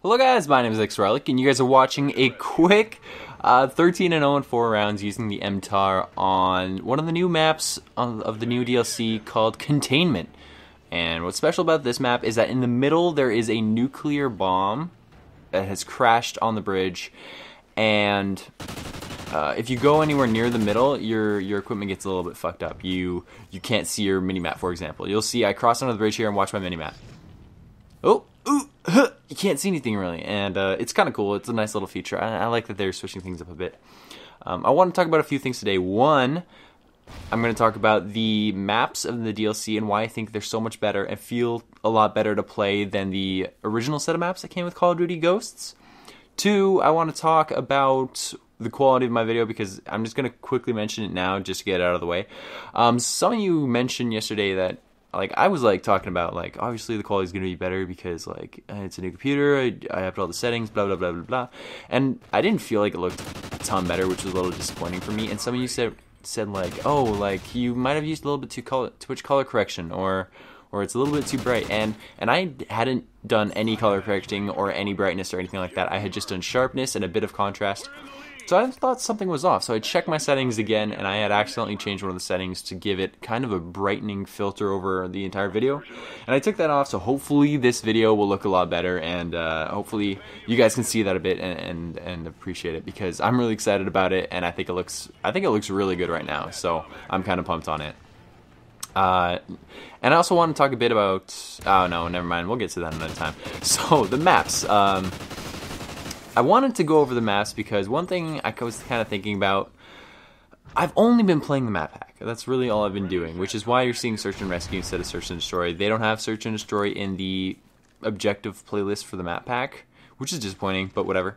Hello guys, my name is xRellic, and you guys are watching a quick 13-0 in 4 rounds using the MTAR on one of the new maps of the new DLC called Containment. And what's special about this map is that in the middle there is a nuclear bomb that has crashed on the bridge, and if you go anywhere near the middle, your equipment gets a little bit fucked up. You can't see your minimap, for example. You'll see I cross under the bridge here and watch my minimap. You can't see anything really, and it's kind of cool. It's a nice little feature. I like that they're switching things up a bit. I want to talk about a few things today. One, I'm going to talk about the maps of the DLC and why I think they're so much better and feel a lot better to play than the original set of maps that came with Call of Duty Ghosts. Two, I want to talk about the quality of my video because I'm just going to quickly mention it now just to get it out of the way. Some of you mentioned yesterday that I was talking about obviously the quality is going to be better because it's a new computer, I upped all the settings, blah blah blah blah blah, and I didn't feel like it looked a ton better, which was a little disappointing for me. And some of you said you might have used a little bit too much color correction, or it's a little bit too bright, and I hadn't done any color correcting or any brightness or anything like that. I had just done sharpness and a bit of contrast. So I thought something was off, so I checked my settings again, and I had accidentally changed one of the settings to give it kind of a brightening filter over the entire video. And I took that off, so hopefully this video will look a lot better, and hopefully you guys can see that a bit and appreciate it, because I'm really excited about it, and I think it looks really good right now. So I'm kind of pumped on it. And I also want to talk a bit about, oh no, never mind, we'll get to that another time. So the maps. I wanted to go over the maps because one thing I was kind of thinking about, I've only been playing the map pack. That's really all I've been doing, which is why you're seeing Search and Rescue instead of Search and Destroy. They don't have Search and Destroy in the objective playlist for the map pack, which is disappointing, but whatever.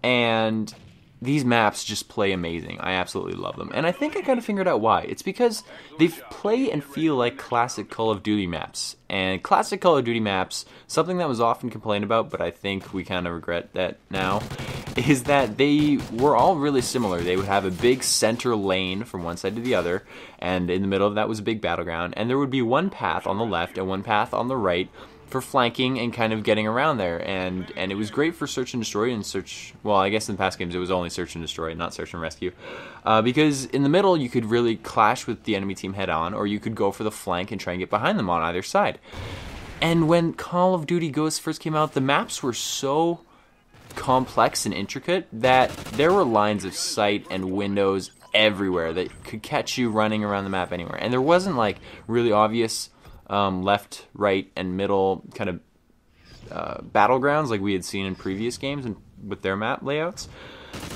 And these maps just play amazing. I absolutely love them. And I think I kind of figured out why. It's because they play and feel like classic Call of Duty maps. And classic Call of Duty maps, something that was often complained about, but I think we kind of regret that now, is that they were all really similar. They would have a big center lane from one side to the other, and in the middle of that was a big battleground, and there would be one path on the left and one path on the right for flanking and kind of getting around there, and it was great for Search and Destroy and Search. Well, I guess in past games it was only Search and Destroy, not Search and Rescue, because in the middle you could really clash with the enemy team head on, or you could go for the flank and try and get behind them on either side. And when Call of Duty Ghosts first came out, the maps were so complex and intricate that there were lines of sight and windows everywhere that could catch you running around the map anywhere, and there wasn't really obvious left, right, and middle kind of battlegrounds like we had seen in previous games and with their map layouts.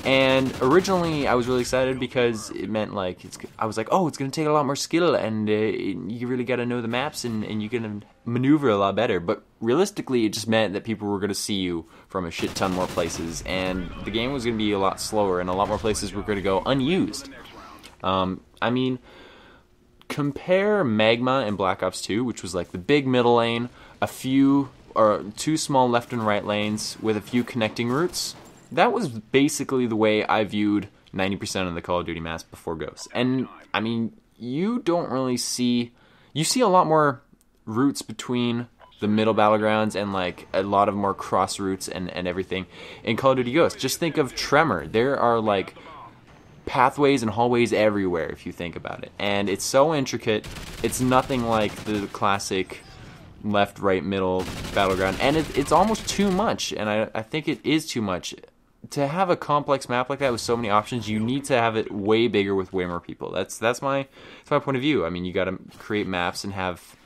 And originally I was really excited because it meant I was like, oh, it's going to take a lot more skill, and you really got to know the maps, and you can maneuver a lot better. But realistically, it just meant that people were going to see you from a shit ton more places, and the game was going to be a lot slower, and a lot more places were going to go unused. I mean, compare Magma and Black Ops 2, which was the big middle lane, two small left and right lanes with a few connecting routes. That was basically the way I viewed 90% of the Call of Duty maps before Ghosts. And I mean, you don't really see, you see a lot more routes between the middle battlegrounds and a lot of more cross routes and everything in Call of Duty Ghosts. Just think of Tremor. There are pathways and hallways everywhere if you think about it, and it's so intricate. It's nothing like the classic left, right, middle battleground, and it's almost too much, and I think it is too much. To have a complex map like that with so many options, you need to have it way bigger with way more people. That's my point of view. I mean, you got to create maps and have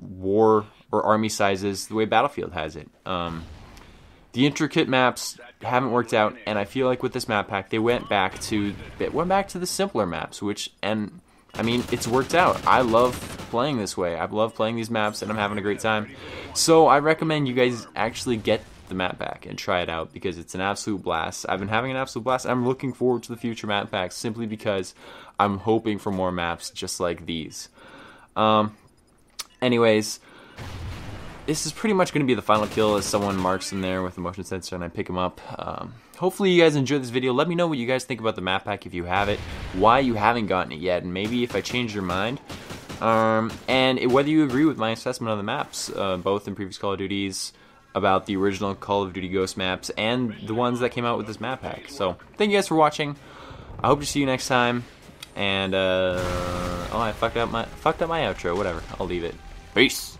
war or army sizes the way Battlefield has it. The intricate maps haven't worked out, and I feel like with this map pack, they went back to the simpler maps, and I mean, it's worked out. I love playing this way. I love playing these maps, and I'm having a great time. So I recommend you guys actually get the map pack and try it out, because it's an absolute blast. I've been having an absolute blast. I'm looking forward to the future map packs simply because I'm hoping for more maps just like these. Anyways, this is pretty much going to be the final kill as someone marks them there with a motion sensor and I pick them up. Hopefully you guys enjoyed this video. Let me know what you guys think about the map pack if you have it, why you haven't gotten it yet, and maybe if I changed your mind. And whether you agree with my assessment of the maps, both in previous Call of Duties, about the original Call of Duty Ghost maps and the ones that came out with this map pack. So thank you guys for watching. I hope to see you next time. And oh, I fucked up my outro. Whatever, I'll leave it. Peace.